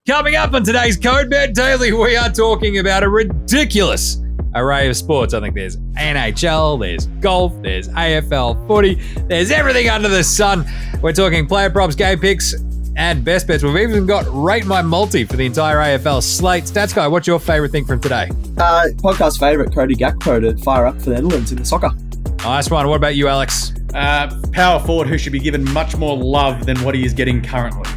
Coming up on today's Code Bet Daily, we are talking about a ridiculous array of sports. I think there's NHL, there's golf, there's AFL, footy, there's everything under the sun. We're talking player props, game picks, and best bets. We've even got Rate My Multi for the entire AFL slate. Stats Guy, what's your favourite thing from today? Podcast favourite, Cody Gakpo to fire up for the Netherlands in the soccer. Nice one. What about you, Alex? Power forward who should be given much more love than what he is getting currently.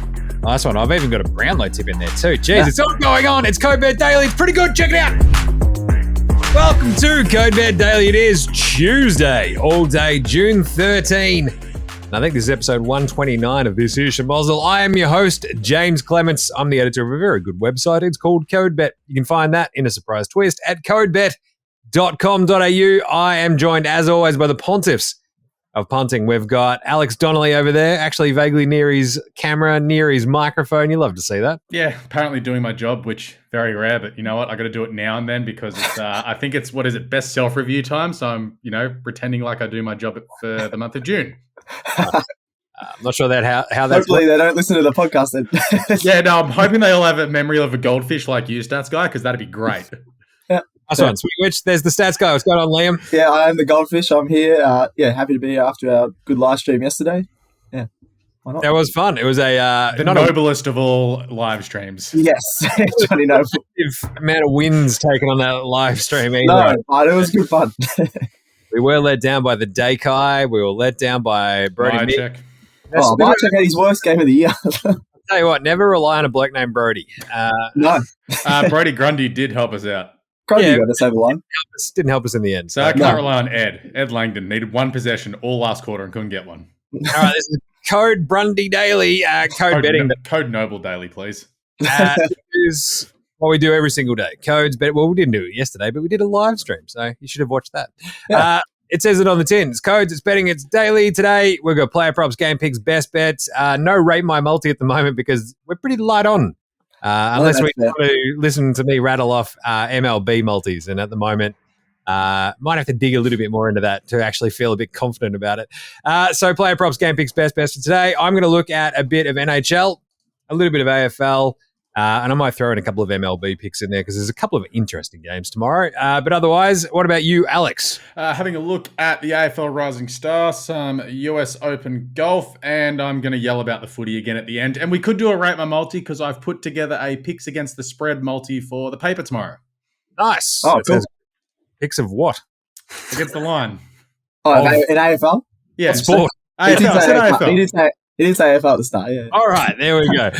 Nice one. I've even got a Brownlow tip in there too. Jeez, It's all going on. It's Code Bet Daily. It's pretty good. Check it out. Welcome to Code Bet Daily. It is Tuesday, all day, June 13. And I think this is episode 129 of This Is Schmozzle. I am your host, Jaymz Clements. I'm the editor of a very good website. It's called Code Bet. You can find that in a surprise twist at codebet.com.au. I am joined, as always, by the pontiffs of punting. We've got Alex Donnelly over there, actually vaguely near his camera, near his microphone. You love to see that. Yeah, apparently doing my job, which very rare, but you know what? I got to do it now and then because it's, I think it's, best self-review time. So I'm, pretending like I do my job for the month of June. I'm not sure that how that's. Hopefully they don't listen to the podcast then. Yeah, no, I'm hoping they all have a memory of a goldfish like you, Stats Guy, because that'd be great. Nice one. Sweet Witch. There's the Stats Guy. What's going on, Liam? Yeah, I am the goldfish. I'm here. Happy to be here after our good live stream yesterday. Yeah, why not? That was fun. It was the noblest of all live streams. Yes, Johnny Noble. Amount of wins taken on that live stream. No, but it was good fun. We were let down by the Dakai. We were let down by Brody. Check. Mychek had his worst game of the year. I'll tell you what, never rely on a bloke named Brody. No. Brody Grundy did help us out. Grundy got us over the line. Didn't help us in the end. So I can't rely on Ed. Ed Langdon needed one possession all last quarter and couldn't get one. All right, this is Code Grundy Daily. Code betting. Code Noble Daily, please. Is what we do every single day. Codes bet. Well, we didn't do it yesterday, but we did a live stream, so you should have watched that. Yeah. It says it on the tin. It's codes, it's betting, it's daily. Today, we've got player props, game picks, best bets. No Rate My Multi at the moment because we're pretty light on. Unless we want to listen to me rattle off MLB multis. And at the moment, might have to dig a little bit more into that to actually feel a bit confident about it. So player props, game picks, best bets for today. I'm going to look at a bit of NHL, a little bit of AFL, and I might throw in a couple of MLB picks in there because there's a couple of interesting games tomorrow. But otherwise, what about you, Alex? Having a look at the AFL Rising Star, some US Open golf, and I'm going to yell about the footy again at the end. And we could do a Rate My Multi because I've put together a picks against the spread multi for the paper tomorrow. Nice. Oh, cool. Picks of what? Against the line. In AFL? Yeah. Sport. AFL. He did say AFL at the start, yeah. All right, there we go.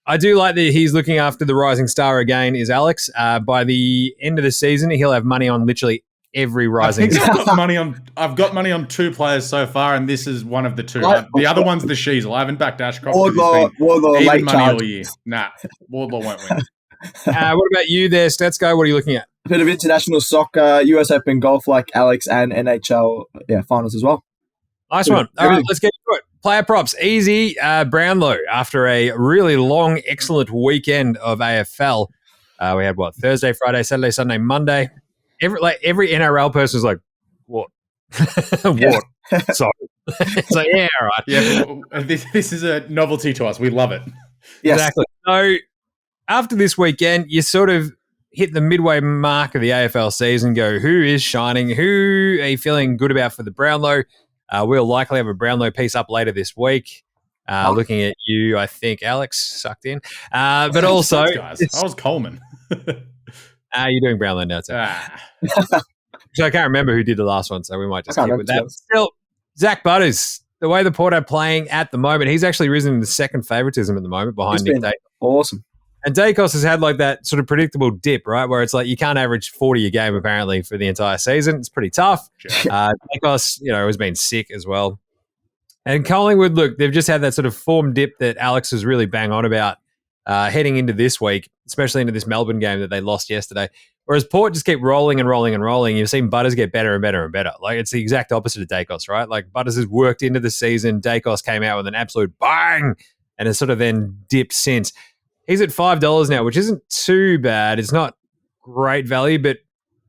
I do like that he's looking after the Rising Star again, is Alex. By the end of the season, he'll have money on literally every Rising Star. I've got money on two players so far, and this is one of the two. The other one's the Sheasel. I haven't backed Ashcroft. Wardlaw even late money charge. all year. Nah, Wardlaw won't win. What about you there, Stats Guy? What are you looking at? A bit of international soccer, US Open golf like Alex, and NHL finals as well. Nice one. All right, let's get to it. Player props, easy. Brownlow, after a really long, excellent weekend of AFL. We had, Thursday, Friday, Saturday, Sunday, Monday. Every NRL person was like, what? What? Sorry. It's like, yeah, all right. Yeah, this is a novelty to us. We love it. Yes. Exactly. So after this weekend, you sort of hit the midway mark of the AFL season, go, who is shining? Who are you feeling good about for the Brownlow? We'll likely have a Brownlow piece up later this week. Looking at you, I think, Alex, sucked in. But also... guys. I was Coleman. You're doing Brownlow now, too. So I can't remember who did the last one, so we might just keep with that. Still, Zak Butters, the way the Port are playing at the moment, he's actually risen to second favouritism at the moment behind Nick Dacos. Awesome. And Dacos has had like that sort of predictable dip, right, where it's like you can't average 40 a game apparently for the entire season. It's pretty tough. Dacos, has been sick as well. And Collingwood, look, they've just had that sort of form dip that Alex was really bang on about heading into this week, especially into this Melbourne game that they lost yesterday. Whereas Port just keep rolling and rolling and rolling. You've seen Butters get better and better and better. Like, it's the exact opposite of Dacos, right? Like, Butters has worked into the season. Dacos came out with an absolute bang and has sort of then dipped since. He's at $5 now, which isn't too bad. It's not great value, but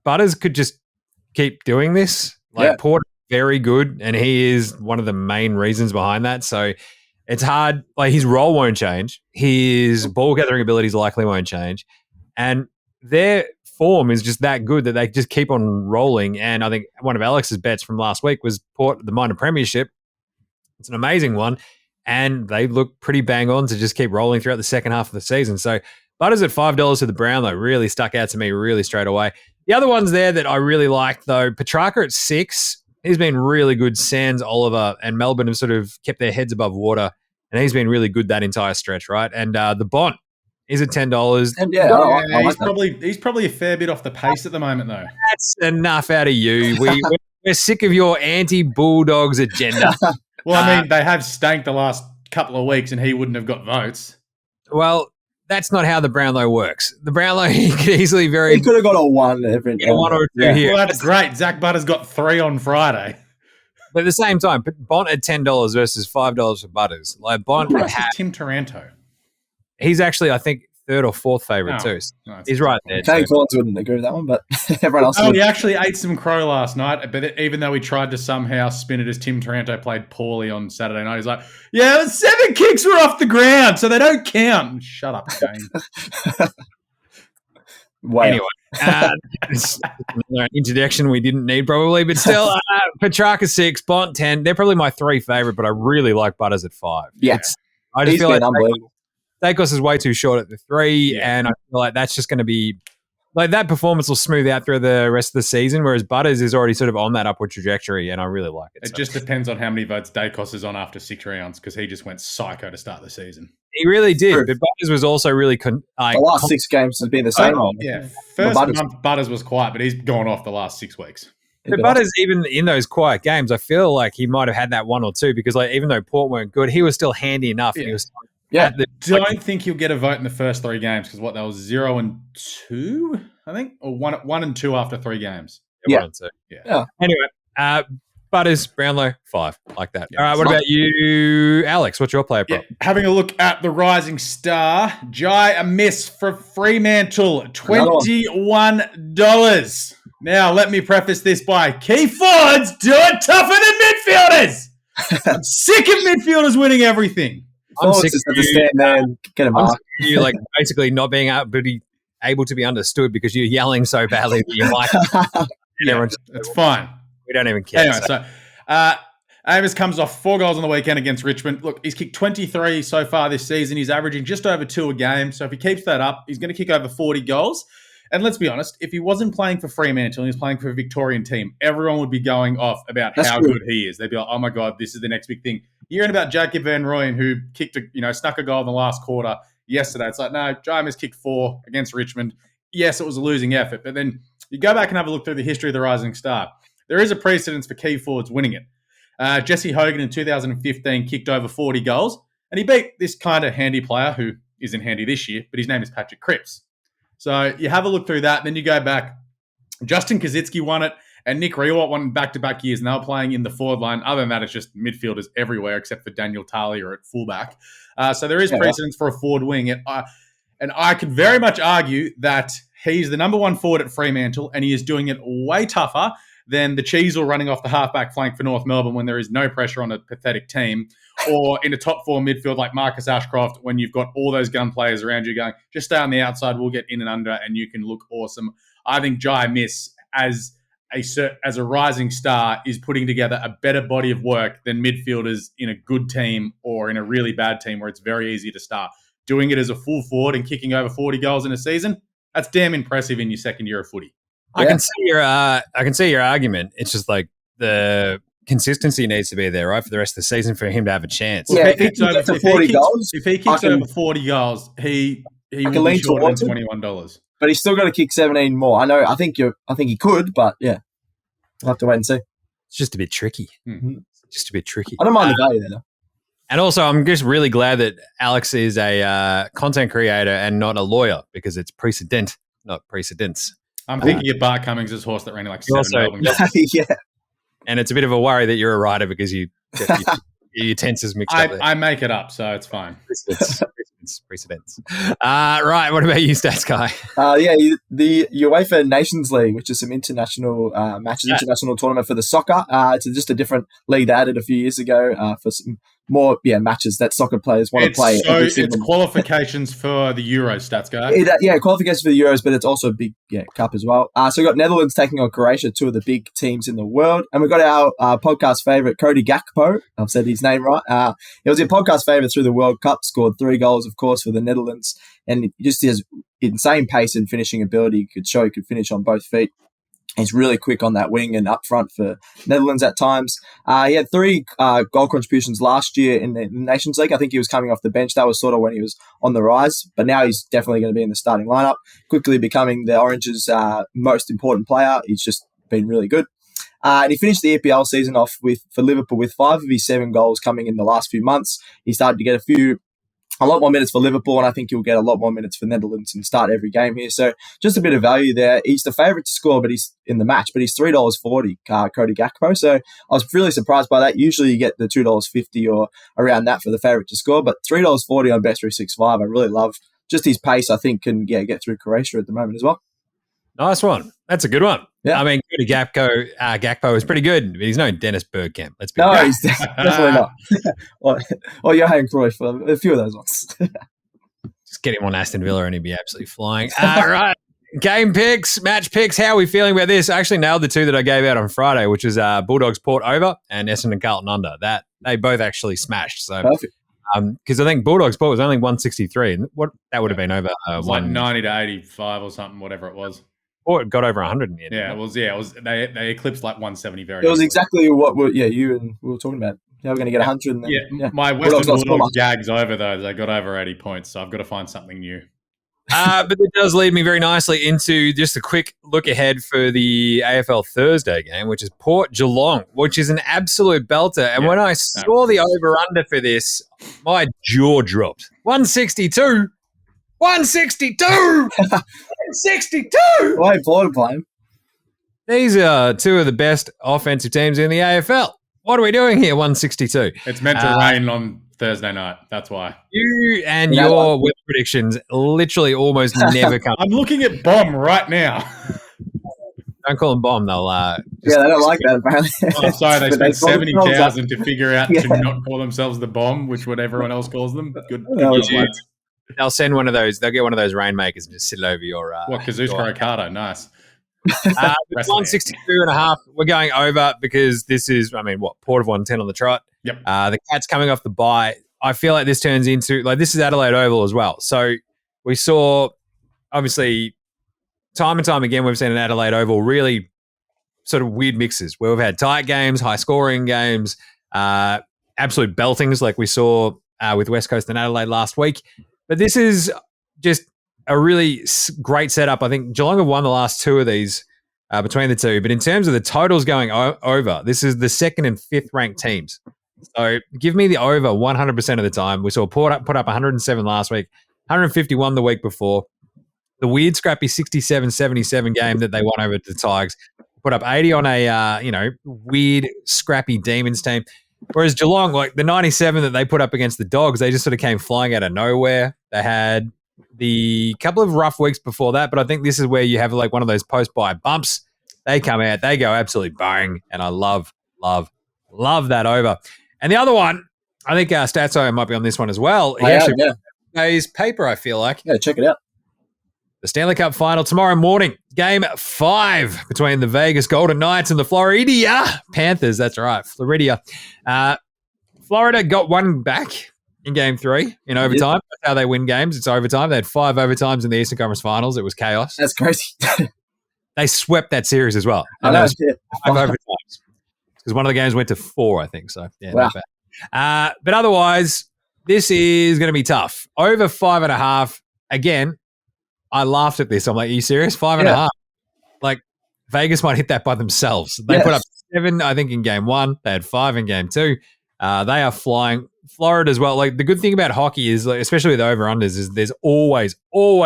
Butters could just keep doing this. Port is very good, and he is one of the main reasons behind that. So It's hard. Like, his role won't change. His ball gathering abilities likely won't change. And their form is just that good that they just keep on rolling. And I think one of Alex's bets from last week was Port, the minor premiership. It's an amazing one. And they look pretty bang on to just keep rolling throughout the second half of the season. So Butters at $5 for the Brownlow really stuck out to me really straight away. The other ones there that I really liked, though, Petrarca at $6. He's been really good. Sands, Oliver, and Melbourne have sort of kept their heads above water. And he's been really good that entire stretch, right? And the Bont is at $10. And he's probably a fair bit off the pace at the moment, though. That's enough out of you. We're sick of your anti-Bulldogs agenda. Well, I mean, they have stanked the last couple of weeks and he wouldn't have got votes. Well, that's not how the Brownlow works. The Brownlow, he could easily He could have got a 1 every a 1 or 2 here. Well, that's great. Zak Butters got 3 on Friday. But at the same time, Bont at $10 versus $5 for Butters. Like, Bont Tim Taranto. He's actually, I think, 3rd or 4th favourite too. No, he's right there. Kane Corns wouldn't agree with that one, but everyone else would. He actually ate some crow last night, but even though he tried to somehow spin it as Tim Taranto played poorly on Saturday night, he's like, yeah, 7 kicks were off the ground, so they don't count. Shut up, Kane. Wow. Anyway, another introduction we didn't need probably, but still, Petrarca 6, Bont 10. They're probably my 3 favourite, but I really like Butters at 5. Yeah. I just feel like unbelievable. Dacos is way too short at the 3, and I feel like that's just going to be like that performance will smooth out through the rest of the season, whereas Butters is already sort of on that upward trajectory, and I really like it. It just depends on how many votes Dacos is on after 6 rounds because he just went psycho to start the season. He really did, but Butters was also really the last 6 games has been the same. First month Butters was quiet, but he's gone off the last 6 weeks. But Butters, even in those quiet games, I feel like he might have had that 1 or 2 because, like, even though Port weren't good, he was still handy enough. And he was. Don't think you'll get a vote in the first 3 games because that was 0 and 2, I think, or 1 and 2 after 3 games. 1 and 2. Yeah. Anyway, Butters, Brownlow, 5, like that. All right, what about you, Alex? What's your player prop? Having a look at the Rising Star, Jai a miss for Fremantle, $21. Now, let me preface this by key forwards do it tougher than midfielders. I'm sick of midfielders winning everything. I'm sick of you. Stand there and get a mark. You like basically not being able to be understood because you're yelling so badly that you might. It's fine. We don't even care. Anyway, so Jaymz comes off 4 goals on the weekend against Richmond. Look, he's kicked 23 so far this season. He's averaging just over 2 a game. So if he keeps that up, he's going to kick over 40 goals. And let's be honest, if he wasn't playing for Fremantle and he was playing for a Victorian team, everyone would be going off about how good he is. They'd be like, oh my God, this is the next big thing. You're hearing about Jacob Van Rooyen, who snuck a goal in the last quarter yesterday. It's like, no, Jaymz kicked 4 against Richmond. Yes, it was a losing effort. But then you go back and have a look through the history of the Rising Star. There is a precedence for key forwards winning it. Jesse Hogan in 2015 kicked over 40 goals, and he beat this kind of handy player who isn't handy this year, but his name is Patrick Cripps. So you have a look through that, then you go back. Justin Kazitsky won it, and Nick Rewalt won back-to-back years, and they were playing in the forward line. Other than that, it's just midfielders everywhere except for Daniel Talia at fullback. So there is precedence for a forward wing. And I could very much argue that he's the number 1 forward at Fremantle, and he is doing it way tougher than the Cheezel running off the halfback flank for North Melbourne when there is no pressure on a pathetic team, or in a top 4 midfield like Marcus Ashcroft when you've got all those gun players around you going, just stay on the outside, we'll get in and under, and you can look awesome. I think Jai Miss, as a rising star, is putting together a better body of work than midfielders in a good team or in a really bad team where it's very easy to start. Doing it as a full forward and kicking over 40 goals in a season, that's damn impressive in your second year of footy. I can see your argument. It's just like the consistency needs to be there, right, for the rest of the season for him to have a chance. Yeah, if he kicks over 40 goals, over 40 goals, he will be short than $21. But he's still got to kick 17 more. I think he could, but yeah, we'll have to wait and see. It's just a bit tricky. Just a bit tricky. I don't mind the value there, though. And also, I'm just really glad that Alex is a content creator and not a lawyer because it's precedent, not precedence. I'm thinking of Bart Cummings' horse that ran like 7 Melbourne. Yeah. And it's a bit of a worry that you're a writer because your tenses mixed up there. I make it up, so it's fine. Precedents. Right, what about you, Stats Guy? The UEFA Nations League, which is some international matches, international tournament for the soccer. It's just a different league they added a few years ago for some more matches that soccer players want to play. It's qualifications for the Euro stats, guy. Qualifications for the Euros, but it's also a big cup as well. So we've got Netherlands taking on Croatia, two of the big teams in the world. And we've got our podcast favourite, Cody Gakpo. I've said his name right. He was your podcast favourite through the World Cup, scored 3 goals, of course, for the Netherlands. And he just has insane pace and finishing ability. He could finish on both feet. He's really quick on that wing and up front for Netherlands at times. He had 3 goal contributions last year in the Nations League. I think he was coming off the bench. That was sort of when he was on the rise. But now he's definitely going to be in the starting lineup, quickly becoming the Orange's most important player. He's just been really good. And he finished the EPL season off for Liverpool with 5 of his 7 goals coming in the last few months. He started to get a lot more minutes for Liverpool, and I think he'll get a lot more minutes for Netherlands and start every game here. So just a bit of value there. He's the favourite to score, but he's in the match, but he's $3.40, Cody Gakpo. So I was really surprised by that. Usually you get the $2.50 or around that for the favourite to score, but $3.40 on Bet365, I really love. Just his pace, I think, can get through Croatia at the moment as well. Nice one. That's a good one. Yeah. I mean, Cody Gakpo is pretty good, but he's no Dennis Bergkamp. Let's be honest. He's definitely not. or Johan Cruyff, a few of those ones. Just get him on Aston Villa and he'd be absolutely flying. All right. Game picks, match picks. How are we feeling about this? I actually nailed the 2 that I gave out on Friday, which is Bulldogs Port over and Essendon Carlton under. That they both actually smashed. So perfect. Because I think Bulldogs Port was only 163, and that would have been over 190 to 85 or something, whatever it was. Or it got over 100 in the end. Yeah, it was. They eclipsed like 170 very. It was exactly what you and we were talking about. Now we're going to get 100. And then, my Western Bulldogs Jags over though. They got over 80 points, so I've got to find something new. But it does lead me very nicely into just a quick look ahead for the AFL Thursday game, which is Port Geelong, which is an absolute belter. And when I saw the over-under for this, my jaw dropped. 162! 162! 162! Why Port playing? These are 2 of the best offensive teams in the AFL. What are we doing here, 162? It's meant to rain on Thursday night. That's why. You and your weather predictions literally almost never come. I'm looking at bomb right now. Don't call them bomb. They'll they don't like that apparently. Oh, sorry, they spent 70,000 to figure out to not call themselves the bomb, which what everyone else calls them. Good. They'll send one of those. They'll get one of those rainmakers and just sit it over your. Kazuchika Okada? Nice. 162.5. We're going over because this is, Port of 110 on the trot. Yep. The Cats coming off the bye. I feel like this turns into, this is Adelaide Oval as well. So we saw, obviously, time and time again, we've seen an Adelaide Oval really sort of weird mixes where we've had tight games, high scoring games, absolute beltings like we saw with West Coast and Adelaide last week. But this is just a really great setup. I think Geelong have won the last 2 of these between the 2. But in terms of the totals going over, this is the 2nd and 5th ranked teams. So give me the over 100% of the time. We saw Port put up 107 last week, 151 the week before. The weird, scrappy 67-77 game that they won over the Tigers put up 80 on a weird, scrappy Demons team. Whereas Geelong, like the 97 that they put up against the Dogs, they just sort of came flying out of nowhere. They had the couple of rough weeks before that, but I think this is where you have like one of those post-buy bumps. They come out, they go absolutely bang, and I love that over. And the other one, I think Statso might be on this one as well. Today's paper, I feel like. Yeah, check it out. The Stanley Cup Final tomorrow morning. Game 5 between the Vegas Golden Knights and the Florida Panthers. That's right, Florida. Florida got one back in Game 3 in overtime. That's how they win games. It's overtime. They had 5 overtimes in the Eastern Conference Finals. It was chaos. That's crazy. They swept that series as well. I know. 5 overtimes. Because one of the games went to 4, I think. So, yeah, wow. Not bad. But otherwise, this is going to be tough. Over 5.5. Again, I laughed at this. I'm like, are you serious? 5.5? Like, Vegas might hit that by themselves. They put up 7, I think, in Game 1. They had 5 in Game 2. They are flying. Florida as well. Like, the good thing about hockey is, like, especially with over-unders, is there's always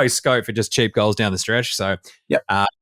scope for just cheap goals down the stretch. So,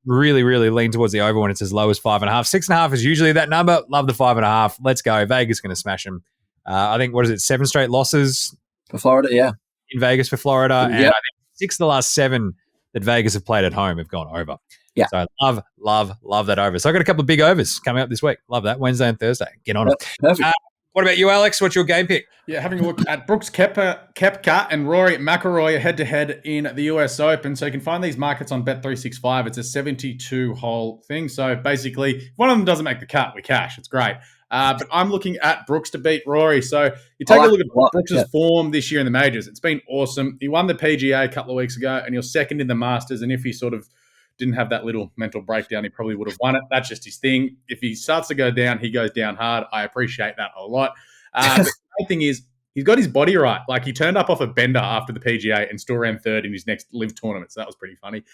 really, really lean towards the over when it's as low as 5.5. 6.5 is usually that number. Love the 5.5. Let's go. Vegas going to smash them. I think, 7 straight losses? For Florida, in Vegas for Florida. And I think 6 of the last 7 that Vegas have played at home have gone over. Yeah. So I love that over. So I got a couple of big overs coming up this week. Love that. Wednesday and Thursday. Get on it. Perfect. What about you, Alex? What's your game pick? Yeah, having a look at Brooks Koepka and Rory McIlroy head-to-head in the US Open. So you can find these markets on Bet365. It's a 72-hole thing. So basically, if one of them doesn't make the cut, we cash. It's great. But I'm looking at Brooks to beat Rory. So you take a look at Brooks' form this year in the majors. It's been awesome. He won the PGA a couple of weeks ago, and he was second in the Masters. And if he sort of didn't have that little mental breakdown, he probably would have won it. That's just his thing. If he starts to go down, he goes down hard. I appreciate that a lot. But the main thing is he's got his body right. Like, he turned up off a bender after the PGA and still ran third in his next live tournament. So that was pretty funny.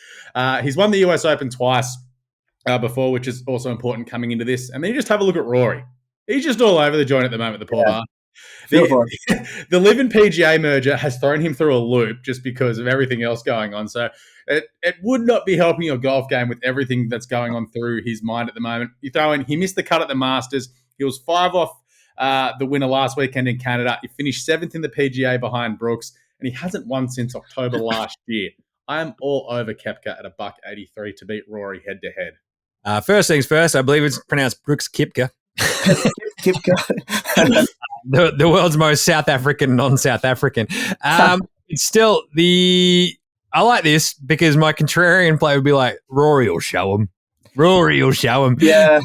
He's won the US Open twice before, which is also important coming into this. And then you just have a look at Rory. He's just all over the joint at the moment, the poor bar. The Live and PGA merger has thrown him through a loop just because of everything else going on. So it would not be helping your golf game with everything that's going on through his mind at the moment. You throw in, he missed the cut at the Masters. He was 5 off the winner last weekend in Canada. He finished 7th in the PGA behind Brooks, and he hasn't won since October last year. I am all over Koepka at $1.83 to beat Rory head-to-head. First things first, I believe it's pronounced Brooks Koepka. Koepka. the world's most South African, non-South African. It's still I like this because my contrarian play would be like, Rory will show him. Yeah.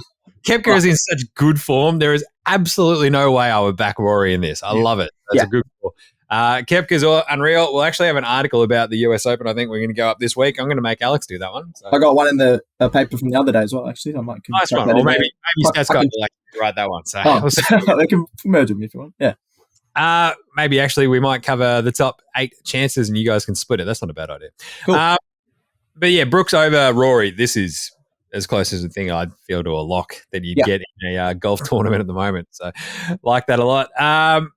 Koepka is in such good form. There is absolutely no way I would back Rory in this. I love it. That's a good call. Koepka's unreal. We'll actually have an article about the US Open. I think we're going to go up this week. I'm going to make Alex do that one. So. I got one in the paper from the other day as well, actually. I might nice one. Or maybe Stats guy will write that one. So they can merge them if you want. Yeah. Maybe actually we might cover the top 8 chances and you guys can split it. That's not a bad idea. Cool. But yeah, Brooks over Rory. This is as close as a thing I'd feel to a lock that you'd get in a golf tournament at the moment. So like that a lot.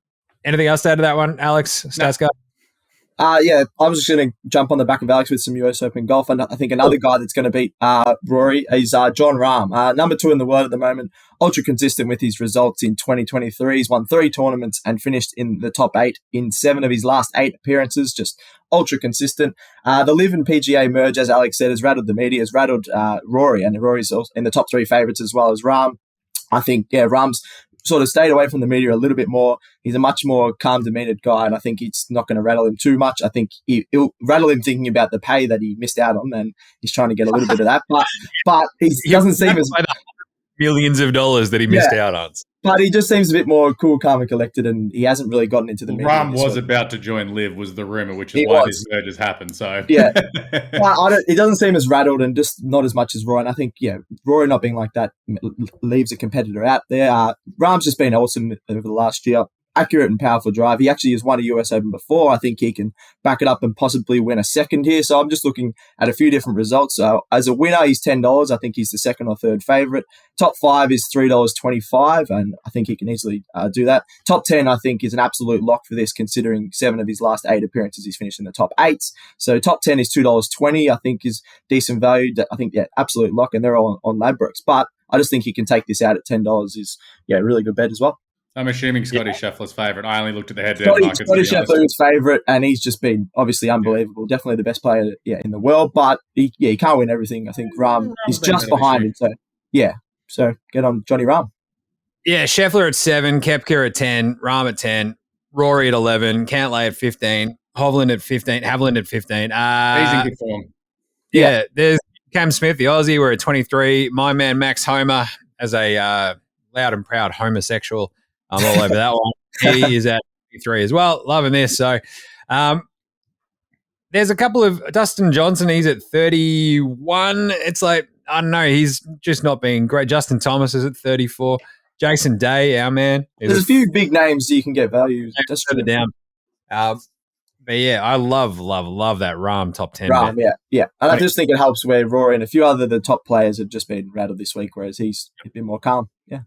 Anything else to add to that one, Alex? Stats guy? I was just going to jump on the back of Alex with some US Open golf. And I think another guy that's going to beat Rory is Jon Rahm, number 2 in the world at the moment, ultra consistent with his results in 2023. He's won 3 tournaments and finished in the top 8 in 7 of his last 8 appearances, just ultra consistent. The Live and PGA merge, as Alex said, has rattled the media, has rattled Rory, and Rory's also in the top 3 favourites as well as Rahm. I think, Rahm's sort of stayed away from the media a little bit more. He's a much more calm, demeaned guy, and I think it's not going to rattle him too much. I think it'll rattle him thinking about the pay that he missed out on, and he's trying to get a little bit of that. But he doesn't seem as millions of dollars that he missed out on. But he just seems a bit more cool, calm, and collected, and he hasn't really gotten into the media. Rahm was about to join Liv, was the rumor, which is why this merge has happened. So he doesn't seem as rattled and just not as much as Rory. And I think Rory not being like that leaves a competitor out there. Rahm's just been awesome over the last year. Accurate and powerful drive. He actually has won a US Open before. I think he can back it up and possibly win a second here. So I'm just looking at a few different results. So as a winner, he's $10. I think he's the 2nd or 3rd favorite. Top 5 is $3.25, and I think he can easily do that. Top 10, I think, is an absolute lock for this, considering 7 of his last 8 appearances he's finished in the top 8. So top 10 is $2.20. I think is decent value. I think absolute lock, and they're all on Ladbrokes. But I just think he can take this out at $10. Is a really good bet as well. I'm assuming Scotty Scheffler's favourite. I only looked at the head-to-head markets. Scotty Scheffler is favourite, and he's just been obviously unbelievable. Definitely the best player in the world, but he can't win everything. I think Rahm is just behind him. So get on Johnny Rahm. Yeah, Scheffler at 7, Koepka at 10, Rahm at 10, Rory at 11, Cantlay at 15, Hovland at 15, Haviland at 15. He's in good form. Yeah, there's Cam Smith, the Aussie. We're at 23. My man Max Homer as a loud and proud homosexual. I'm all over that one. He is at 23 as well. Loving this. So there's a couple of Dustin Johnson. He's at 31. It's like, I don't know. He's just not being great. Justin Thomas is at 34. Jason Day, our man. There's a few big names that you can get value. Just further down. But yeah, I love that Rahm top 10. Rahm, yeah. And I just think it helps where Rory and a few other the top players have just been rattled this week, whereas he's a bit more calm. Yeah.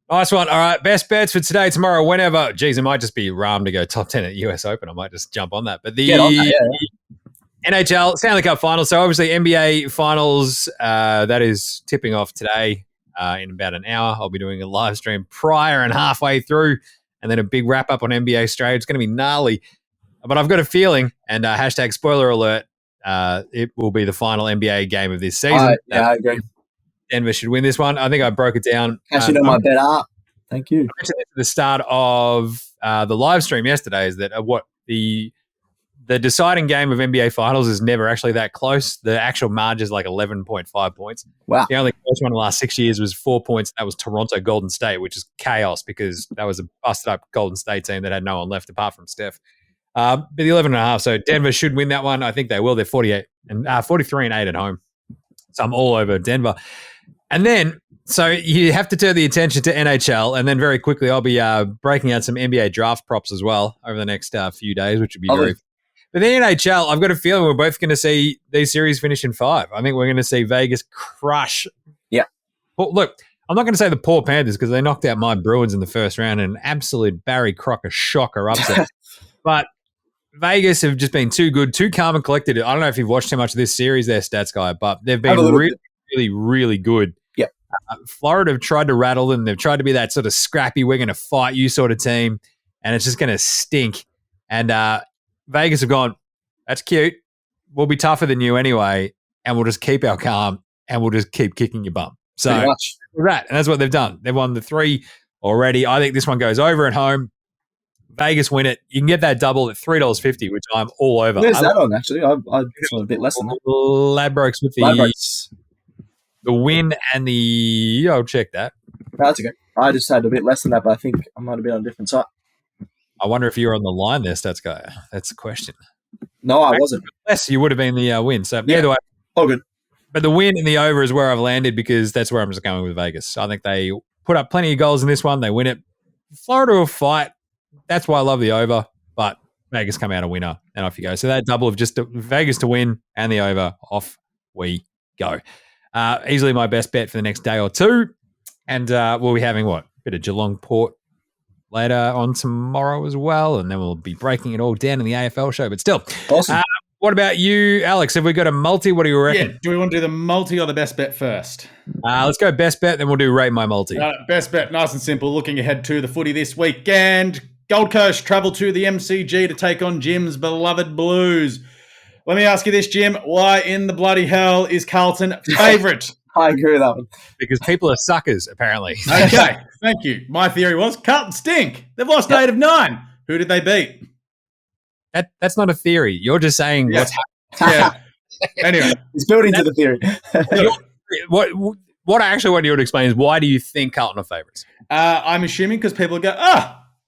Nice one. All right, best bets for today, tomorrow, whenever. Geez, it might just be Rahm to go top 10 at US Open. I might just jump on that. But the NHL Stanley Cup Final. So obviously NBA Finals, that is tipping off today in about an hour. I'll be doing a live stream prior and halfway through, and then a big wrap-up on NBA Australia. It's going to be gnarly. But I've got a feeling, and hashtag spoiler alert, it will be the final NBA game of this season. I agree. Denver should win this one. I think I broke it down. Cashing on my bet up. Thank you. I mentioned this at the start of the live stream yesterday is that what the deciding game of NBA Finals is never actually that close. The actual margin is like 11.5 points. Wow. The only close one in the last 6 years was 4 points. That was Toronto Golden State, which is chaos because that was a busted-up Golden State team that had no one left apart from Steph. But the 11.5, so Denver should win that one. I think they will. They're 43 and 8 at home. So I'm all over Denver. And then, so you have to turn the attention to NHL, and then very quickly I'll be breaking out some NBA draft props as well over the next few days, which would be very. But the NHL, I've got a feeling we're both going to see these series finish in 5. I think we're going to see Vegas crush. Yeah. Well, look, I'm not going to say the poor Panthers because they knocked out my Bruins in the first round in an absolute Barry Crocker shocker upset. But Vegas have just been too good, too calm and collected. I don't know if you've watched too much of this series, their stats guy, but they've been really good. Yeah. Florida have tried to rattle them. They've tried to be that sort of scrappy, we're going to fight you sort of team, and it's just going to stink. And Vegas have gone, that's cute. We'll be tougher than you anyway, and we'll just keep our calm, and we'll just keep kicking your bum. So right, and that's what they've done. They've won the 3 already. I think this one goes over at home. Vegas win it. You can get that double at $3.50, which I'm all over. Where's that on, actually? I just want a bit less than that. Ladbrokes with the win and the... I'll check that. No, that's okay. I just had a bit less than that, but I think I might have been on a different site. I wonder if you were on the line there, Stats Guy. That's the question. No, I wasn't. Yes, you would have been the win. So either way. Oh, good. But the win and the over is where I've landed because that's where I'm just going with Vegas. I think they put up plenty of goals in this one. They win it. Florida will fight. That's why I love the over. But Vegas come out a winner, and off you go. So that double of just Vegas to win and the over, off we go. Easily my best bet for the next day or two. And we'll be having a bit of Geelong Port later on tomorrow as well, and then we'll be breaking it all down in the AFL show. But still, awesome. What about you, Alex? Have we got a multi? What do you reckon? Yeah, do we want to do the multi or the best bet first? Let's go best bet, then we'll do rate my multi. Best bet, nice and simple. Looking ahead to the footy this weekend, Gold Coast travel to the MCG to take on Jim's beloved Blues. Let me ask you this, Jim. Why in the bloody hell is Carlton favourite? I agree with that one. Because people are suckers, apparently. Okay, thank you. My theory was Carlton stink. They've lost 8 of 9. Who did they beat? That's not a theory. You're just saying what's happening. Yeah. Anyway. It's building to the theory. What I actually want you to explain is why do you think Carlton are favourites? I'm assuming because people go,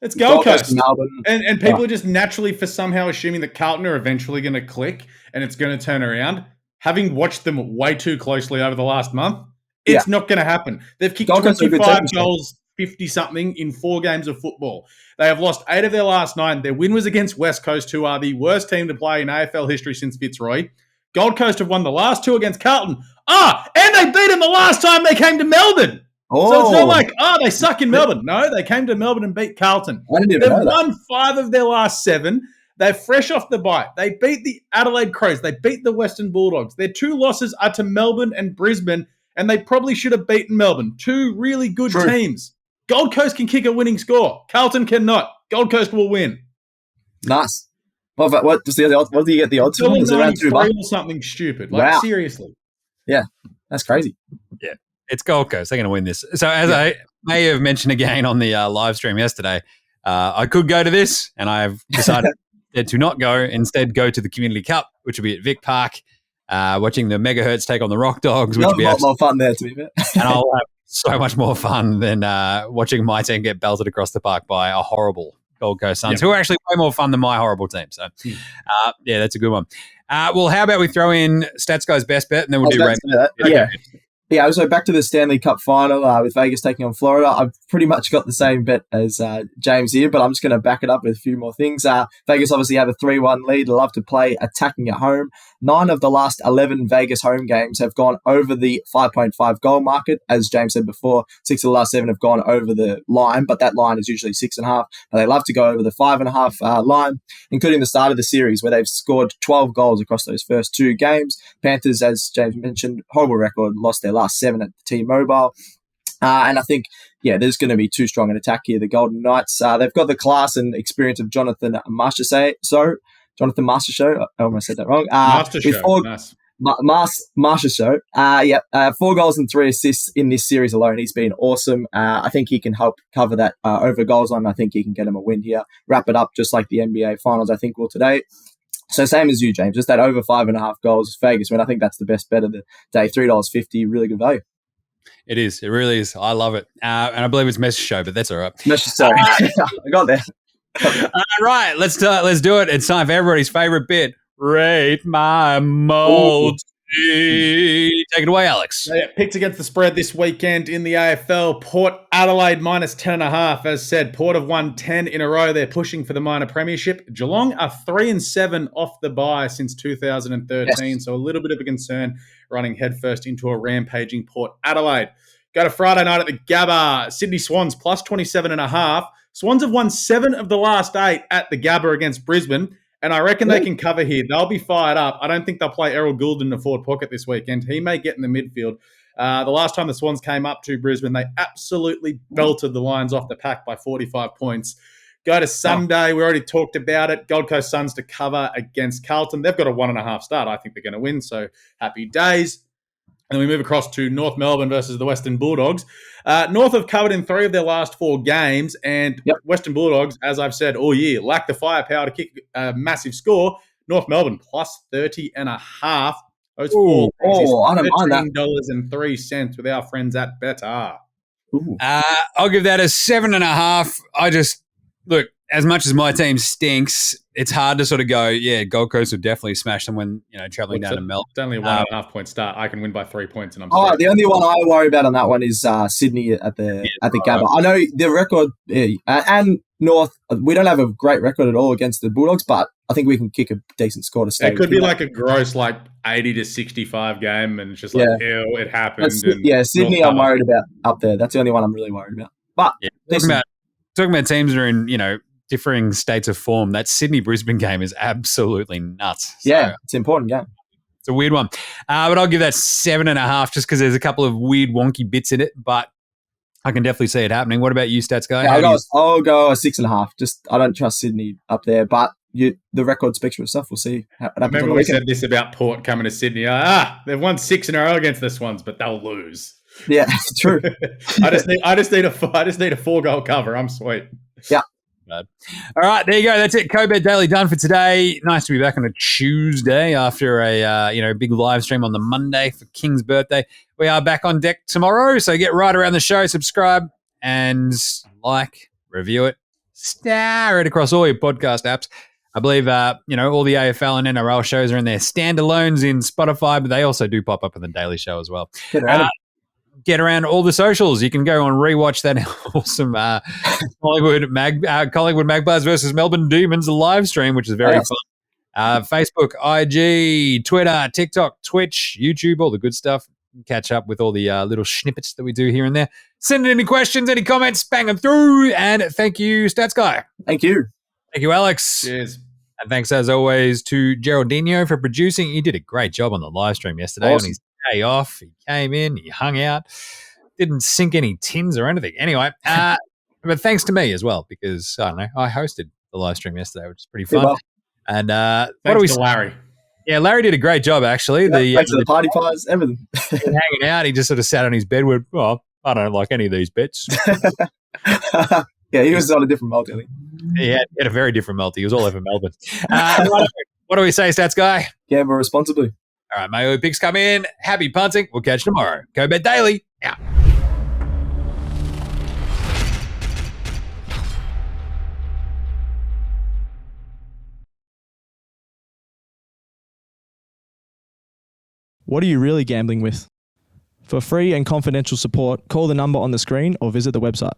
it's Gold Coast. And people are just naturally for somehow assuming that Carlton are eventually going to click and it's going to turn around. Having watched them way too closely over the last month, it's not going to happen. They've kicked 25 goals, 50-something in 4 games of football. They have lost 8 of their last 9. Their win was against West Coast, who are the worst team to play in AFL history since Fitzroy. Gold Coast have won the last 2 against Carlton. And they beat them the last time they came to Melbourne. So it's not like, they suck in Melbourne. No, they came to Melbourne and beat Carlton. They've won 5 of their last 7. They're fresh off the bite. They beat the Adelaide Crows. They beat the Western Bulldogs. Their 2 losses are to Melbourne and Brisbane, and they probably should have beaten Melbourne. 2 really good teams. Gold Coast can kick a winning score. Carlton cannot. Gold Coast will win. Nice. What do you get the odds from? It's around $2 or something stupid. Wow. Seriously. Yeah, that's crazy. Yeah, it's Gold Coast. They're going to win this. So as I may have mentioned again on the live stream yesterday, I could go to this, and I've decided to not go. Instead, go to the Community Cup, which will be at Vic Park, watching the Megahertz take on the Rock Dogs. Which will be a lot more fun there, to be fair. And I'll have so much more fun than watching my team get belted across the park by a horrible Gold Coast Suns, who are actually way more fun than my horrible team. So, that's a good one. Well, how about we throw in Stats Guy's best bet, and then we'll do rate. Yeah, so back to the Stanley Cup Final with Vegas taking on Florida. I've pretty much got the same bet as Jaymz here, but I'm just going to back it up with a few more things. Vegas obviously have a 3-1 lead. Love to play attacking at home. 9 of the last 11 Vegas home games have gone over the 5.5 goal market. As Jaymz said before, 6 of the last 7 have gone over the line, but that line is usually 6.5. But they love to go over the 5.5 line, including the start of the series where they've scored 12 goals across those first 2 games. Panthers, as Jaymz mentioned, horrible record, lost their last 7 at the T-Mobile. And I think, there's going to be too strong an attack here. The Golden Knights, they've got the class and experience of Jonathan Mastershow. I almost said that wrong. Nice. Marsha show. 4 goals and 3 assists in this series alone. He's been awesome. I think he can help cover that over goals line. I think he can get him a win here. Wrap it up just like the NBA Finals, I think, will today. So same as you, James. Just that over 5.5 goals Vegas win. I think that's the best bet of the day. $3.50, really good value. It is. It really is. I love it. And I believe it's Messi show, but that's all right. Messi, sorry. I got there. Right. Let's do it. It's time for everybody's favorite bit. Rate my multi. Take it away, Alex. Yeah, picks against the spread this weekend in the AFL. Port Adelaide minus 10.5. As said, Port have won 10 in a row. They're pushing for the minor premiership. Geelong are 3-7 off the bye since 2013. Yes. So a little bit of a concern running headfirst into a rampaging Port Adelaide. Go to Friday night at the Gabba. Sydney Swans plus 27.5. Swans have won 7 of the last 8 at the Gabba against Brisbane. And I reckon they can cover here. They'll be fired up. I don't think they'll play Errol Goulden in the forward pocket this weekend. He may get in the midfield. The last time the Swans came up to Brisbane, they absolutely belted the Lions off the pack by 45 points. Go to Sunday. We already talked about it. Gold Coast Suns to cover against Carlton. They've got a 1.5 start. I think they're going to win, so happy days. And we move across to North Melbourne versus the Western Bulldogs. North have covered in 3 of their last 4 games, and Western Bulldogs, as I've said all year, lack the firepower to kick a massive score. North Melbourne plus 30.5. Those 4 I don't mind that. $13.03 with our friends at Better. I'll give that a 7.5. I just look, as much as my team stinks, it's hard to sort of go, Gold Coast would definitely smash them when, traveling down to Melbourne. It's only a 1.5 point start. I can win by 3 points. And the only one I worry about on that one is Sydney at the Gabba. I know the record, and North, we don't have a great record at all against the Bulldogs, but I think we can kick a decent score to stay. It could be like a gross 80 to 65 game, and it's just it happened. Sydney I'm worried about up there. That's the only one I'm really worried about. But talking about teams that are in, differing states of form, that Sydney-Brisbane game is absolutely nuts. So, it's an important game. It's a weird one. But I'll give that 7.5 just because there's a couple of weird, wonky bits in it, but I can definitely see it happening. What about you, Stats Guy? I'll go a 6.5. Just I don't trust Sydney up there, but the record speaks for itself. We'll see. Remember we said this about Port coming to Sydney. They've won 6 in a row against the Swans, but they'll lose. Yeah, it's true. I just need a 4-goal cover. I'm sweet. Yeah. All right, there you go. That's it. Koepka Daily done for today. Nice to be back on a Tuesday after a big live stream on the Monday for King's birthday. We are back on deck tomorrow, so get right around the show, subscribe, and review it, star it across all your podcast apps. I believe all the AFL and NRL shows are in their standalones in Spotify, but they also do pop up in the Daily Show as well. Get around all the socials. You can go and rewatch that awesome Collingwood Magpies versus Melbourne Demons live stream, which is very fun. Facebook, IG, Twitter, TikTok, Twitch, YouTube, all the good stuff. Catch up with all the little snippets that we do here and there. Send in any questions, any comments, bang them through. And thank you, Stats Guy. Thank you. Thank you, Alex. Cheers. And thanks, as always, to Geraldinho for producing. He did a great job on the live stream yesterday. Awesome. On his day off. He came in, he hung out, didn't sink any tins or anything. Anyway, but thanks to me as well, because, I don't know, I hosted the live stream yesterday, which is pretty fun. Well. And thanks to Larry. Yeah, Larry did a great job, actually. Thanks to the party pies, everything. Hanging out, he just sort of sat on his bed with, I don't like any of these bets. Yeah, he was on a different multi, I think. He had a very different multi. He was all over Melbourne. What do we say, Stats Guy? Gamble responsibly. All right, my early picks come in. Happy punting. We'll catch you tomorrow. Go Bet Daily. Out. What are you really gambling with? For free and confidential support, call the number on the screen or visit the website.